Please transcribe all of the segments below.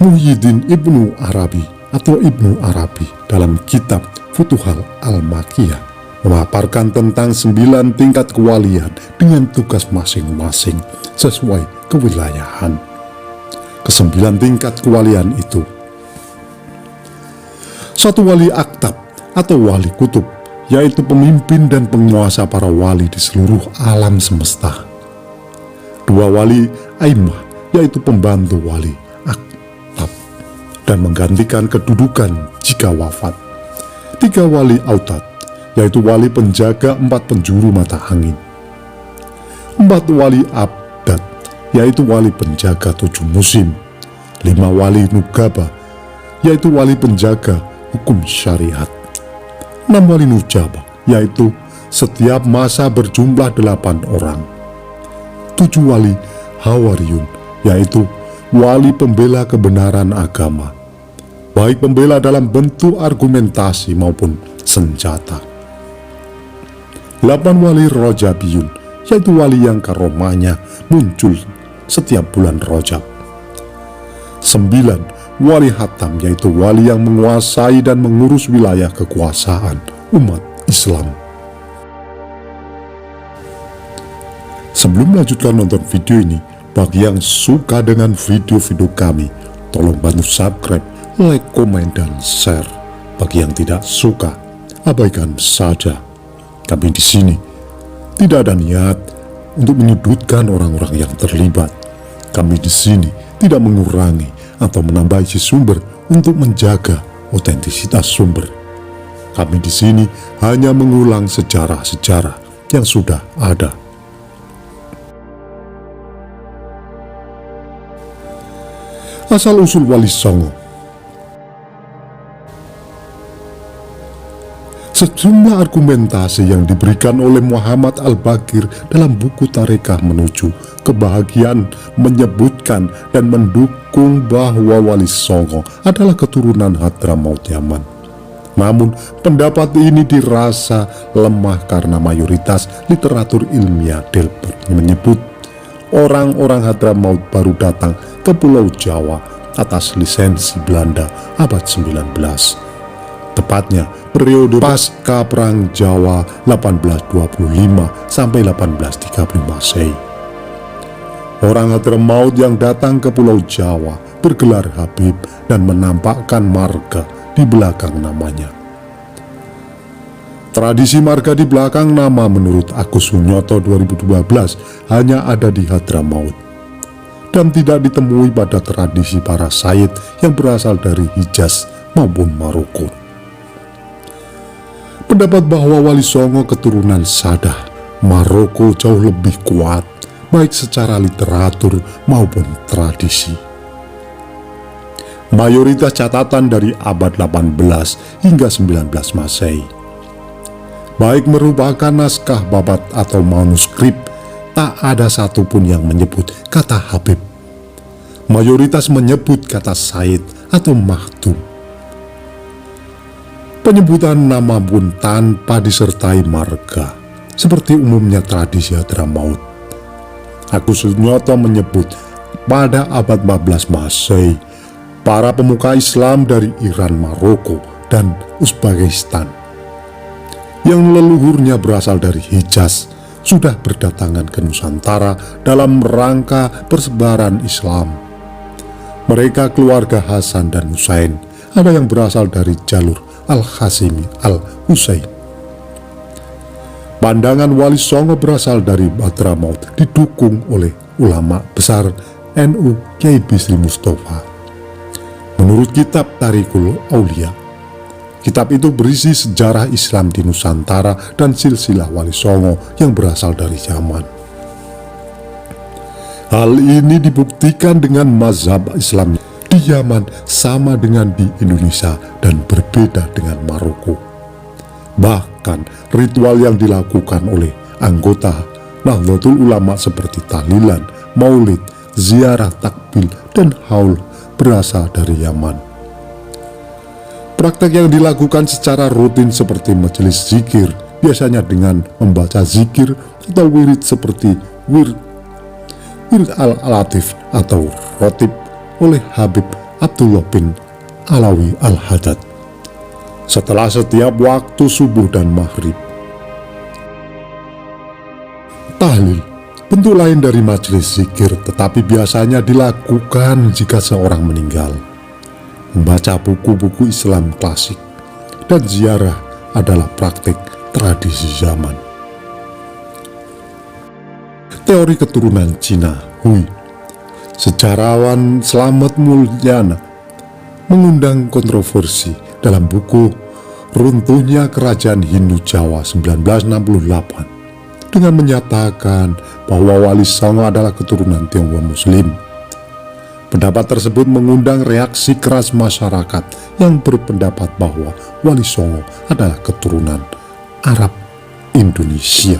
Muhyiddin Ibnu Arabi atau Ibnu Arabi dalam kitab Futuhal Al-Makiyah memaparkan tentang 9 tingkat kewalian dengan tugas masing-masing sesuai kewilayahan. Ke-9 tingkat kewalian itu: 1. Wali aktab atau wali kutub, yaitu pemimpin dan penguasa para wali di seluruh alam semesta. 2. Wali aimah, yaitu pembantu wali aktab dan menggantikan kedudukan jika wafat. 3. Wali autad, yaitu wali penjaga 4 penjuru mata angin. 4. Wali abdad, yaitu wali penjaga 7 musim. 5. Wali nugaba, yaitu wali penjaga hukum syariat. 6. Wali nujaba, yaitu setiap masa berjumlah 8 orang. 7. Wali hawariyun, yaitu wali pembela kebenaran agama, baik pembela dalam bentuk argumentasi maupun senjata. 8. Wali rojabiyun, yaitu wali yang karomahnya muncul setiap bulan Rojab. 9. Wali hatam, yaitu wali yang menguasai dan mengurus wilayah kekuasaan umat Islam. Sebelum melanjutkan nonton video ini, bagi yang suka dengan video-video kami, tolong bantu subscribe, like, komen, dan share. Bagi yang tidak suka, abaikan saja. Kami di sini tidak ada niat untuk menyudutkan orang-orang yang terlibat. Kami di sini tidak mengurangi atau menambah isi sumber untuk menjaga otentisitas sumber. Kami di sini hanya mengulang sejarah-sejarah yang sudah ada. Asal-usul Wali Songo. Sejumlah argumentasi yang diberikan oleh Muhammad Al-Baqir dalam buku Tarekah Menuju Kebahagiaan menyebutkan dan mendukung bahwa Wali Songo adalah keturunan Hadramaut Yaman. Namun, pendapat ini dirasa lemah karena mayoritas literatur ilmiah Delbert menyebut orang-orang Hadramaut baru datang ke Pulau Jawa atas lisensi Belanda abad 19. Tepatnya periode pasca Perang Jawa 1825 sampai 1830 Masehi. Orang Hadramaut yang datang ke Pulau Jawa bergelar Habib dan menampakkan marga di belakang namanya. Tradisi marga di belakang nama menurut Agus Sunyoto 2012 hanya ada di Hadramaut dan tidak ditemui pada tradisi para Sayyid yang berasal dari Hijaz maupun Maroko. Pendapat bahwa Wali Songo keturunan Sadah Maroko jauh lebih kuat, baik secara literatur maupun tradisi. Mayoritas catatan dari abad 18 hingga 19 Masehi, baik merupakan naskah babat atau manuskrip, tak ada satupun yang menyebut kata Habib. Mayoritas menyebut kata Said atau Makhdum. Penyebutan nama pun tanpa disertai marga, seperti umumnya tradisi Hadramaut. Agus Sunyoto menyebut pada abad 14 Masehi, para pemuka Islam dari Iran, Maroko, dan Uzbekistan yang leluhurnya berasal dari Hijaz sudah berdatangan ke Nusantara dalam rangka persebaran Islam. Mereka keluarga Hasan dan Husain, ada yang berasal dari jalur Al-Hashimi Al-Husain. Pandangan Wali Songo berasal dari Hadramaut didukung oleh ulama besar NU Kiai Bisri Mustafa. Menurut kitab Tariqul Aulia, kitab itu berisi sejarah Islam di Nusantara dan silsilah Wali Songo yang berasal dari Yaman. Hal ini dibuktikan dengan mazhab Islam di Yaman sama dengan di Indonesia dan berbeda dengan Maroko. Bahkan ritual yang dilakukan oleh anggota Nahdlatul Ulama seperti tahlilan, maulid, ziarah takbil, dan haul berasal dari Yaman. Praktek yang dilakukan secara rutin seperti majelis zikir, biasanya dengan membaca zikir atau wirid seperti wirid al-latif atau rotib oleh Habib Abdullah bin Alawi Al-Haddad setelah setiap waktu subuh dan maghrib. Tahlil, bentuk lain dari majelis zikir, tetapi biasanya dilakukan jika seorang meninggal. Membaca buku-buku Islam klasik dan ziarah adalah praktik tradisi zaman. Teori keturunan Cina, Hui, sejarawan Slamet Mulyana mengundang kontroversi dalam buku Runtuhnya Kerajaan Hindu Jawa 1968 dengan menyatakan bahwa Wali Songo adalah keturunan Tionghoa Muslim. Pendapat tersebut mengundang reaksi keras masyarakat yang berpendapat bahwa Wali Songo adalah keturunan Arab Indonesia.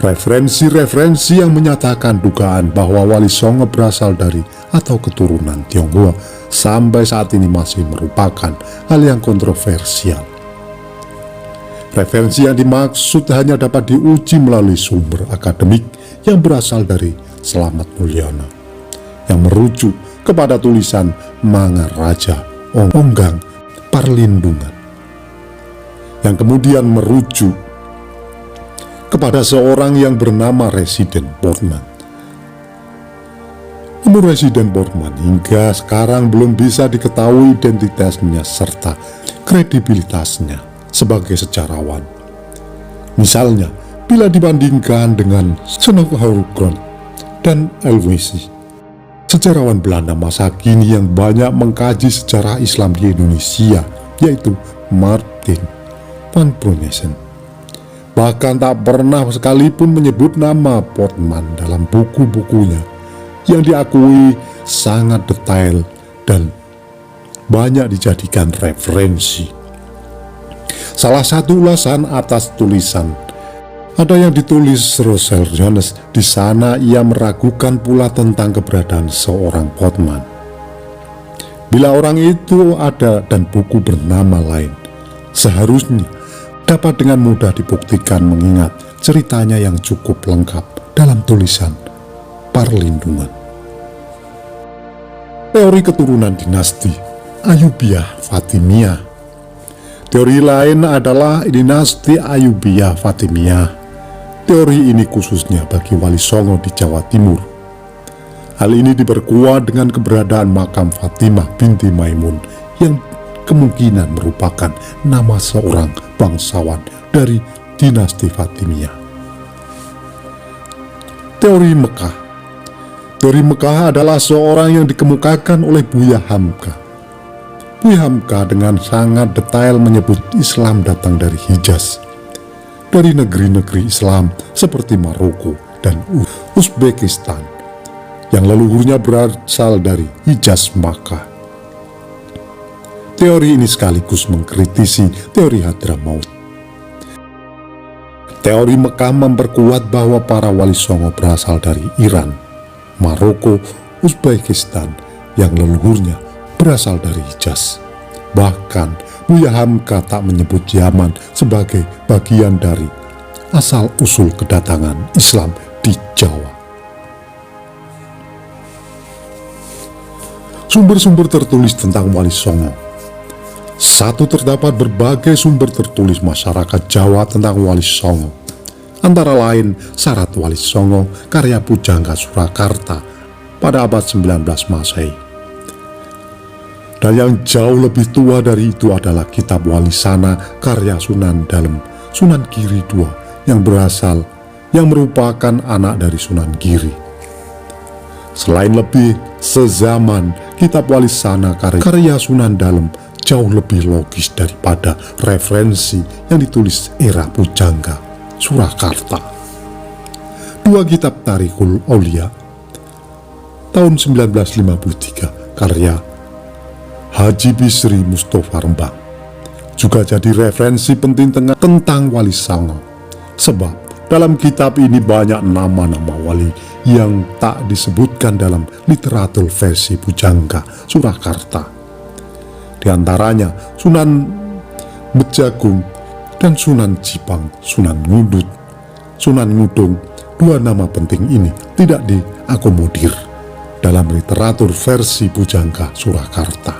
Referensi-referensi yang menyatakan dugaan bahwa Wali Songo berasal dari atau keturunan Tionghoa sampai saat ini masih merupakan hal yang kontroversial. Referensi yang dimaksud hanya dapat diuji melalui sumber akademik yang berasal dari Slamet Mulyana, yang merujuk kepada tulisan Mangaraja Onggang Parlindungan, yang kemudian merujuk kepada seorang yang bernama Residen Portman. Namun Residen Portman hingga sekarang belum bisa diketahui identitasnya serta kredibilitasnya sebagai sejarawan. Misalnya, bila dibandingkan dengan Senoke Hoogland dan Elwesi, sejarawan Belanda masa kini yang banyak mengkaji sejarah Islam di Indonesia, yaitu Martin van Pruisen, bahkan tak pernah sekalipun menyebut nama Portman dalam buku-bukunya yang diakui sangat detail dan banyak dijadikan referensi. Salah satu ulasan atas tulisan ada yang ditulis Russell Jones. Di sana ia meragukan pula tentang keberadaan seorang Portman. Bila orang itu ada dan buku bernama lain, seharusnya dapat dengan mudah dibuktikan mengingat ceritanya yang cukup lengkap dalam tulisan Parlindungan. Teori keturunan dinasti Ayyubiyah Fatimiyah. Teori lain adalah dinasti Ayyubiyah Fatimiyah. Teori ini khususnya bagi Wali Songo di Jawa Timur. Hal ini diperkuat dengan keberadaan makam Fatimah binti Maimun yang kemungkinan merupakan nama seorang bangsawan dari dinasti Fatimiyah. Teori Mekah. Teori Mekah adalah seorang yang dikemukakan oleh Buya Hamka. Buya Hamka dengan sangat detail menyebut Islam datang dari Hijaz, dari negeri-negeri Islam seperti Maroko dan Uzbekistan, yang leluhurnya berasal dari Hijaz Makkah. Teori ini sekaligus mengkritisi teori Hadramaut. Teori Mekah memperkuat bahwa para Wali Songo berasal dari Iran, Maroko, Uzbekistan, yang leluhurnya berasal dari Hijaz. Bahkan Buya Hamka tak menyebut Yaman sebagai bagian dari asal-usul kedatangan Islam di Jawa. Sumber-sumber tertulis tentang Wali Songo. 1. Terdapat berbagai sumber tertulis masyarakat Jawa tentang Wali Songo, antara lain Syarat Wali Songo karya Pujangga Surakarta pada abad 19 Masehi. Dan yang jauh lebih tua dari itu adalah Kitab Wali Sana karya Sunan Dalem Sunan Giri II yang merupakan anak dari Sunan Giri. Selain lebih sezaman, Kitab Wali Sana karya Sunan Dalem jauh lebih logis daripada referensi yang ditulis era Pujangga Surakarta. 2. Kitab Tarikhul Aulia tahun 1953 karya Haji Bisri Mustofa Rembang juga jadi referensi penting tentang Wali Songo, sebab dalam kitab ini banyak nama-nama wali yang tak disebutkan dalam literatur versi Pujangga Surakarta. Di antaranya Sunan Bejagung dan Sunan Jipang, Sunan Ngudut, Sunan Ngudung. 2 nama penting ini tidak diakomodir dalam literatur versi Pujangga Surakarta.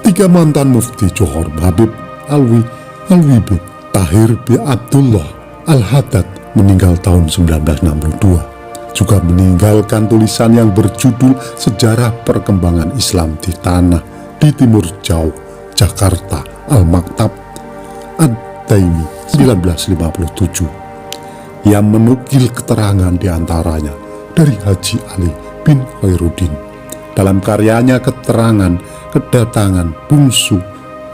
3 mantan mufti Johor, Habib Alwi Alwibi Tahir bin Abdullah Al-Haddad meninggal tahun 1962. Juga meninggalkan tulisan yang berjudul Sejarah Perkembangan Islam di Tanah di Timur Jauh, Jakarta, Al-Maktab Ad-Daimi 1957, yang menukil keterangan diantaranya dari Haji Ali bin Khairuddin dalam karyanya Keterangan Kedatangan Bungsu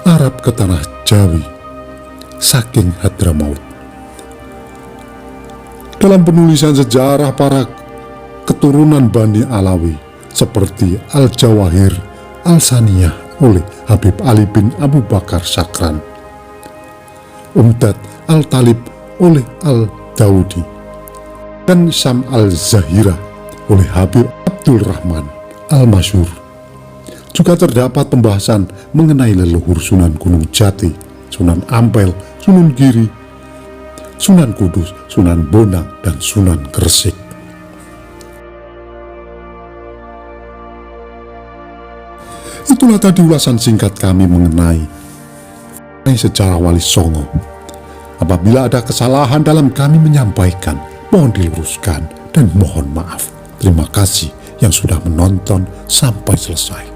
Arab ke Tanah Jawi saking Hadramaut. Dalam penulisan sejarah para keturunan Bani Alawi seperti Al-Jawahir Al-Saniyah oleh Habib Ali bin Abu Bakar Sakran, Umdat Al-Talib oleh Al-Daudi, dan Syam Al-Zahira oleh Habib Abdul Rahman Al-Masyhur. Juga terdapat pembahasan mengenai leluhur Sunan Gunung Jati, Sunan Ampel, Sunan Giri, Sunan Kudus, Sunan Bonang, dan Sunan Gresik. Itulah tadi ulasan singkat kami mengenai sejarah Wali Songo. Apabila ada kesalahan dalam kami menyampaikan, mohon diluruskan dan mohon maaf. Terima kasih yang sudah menonton sampai selesai.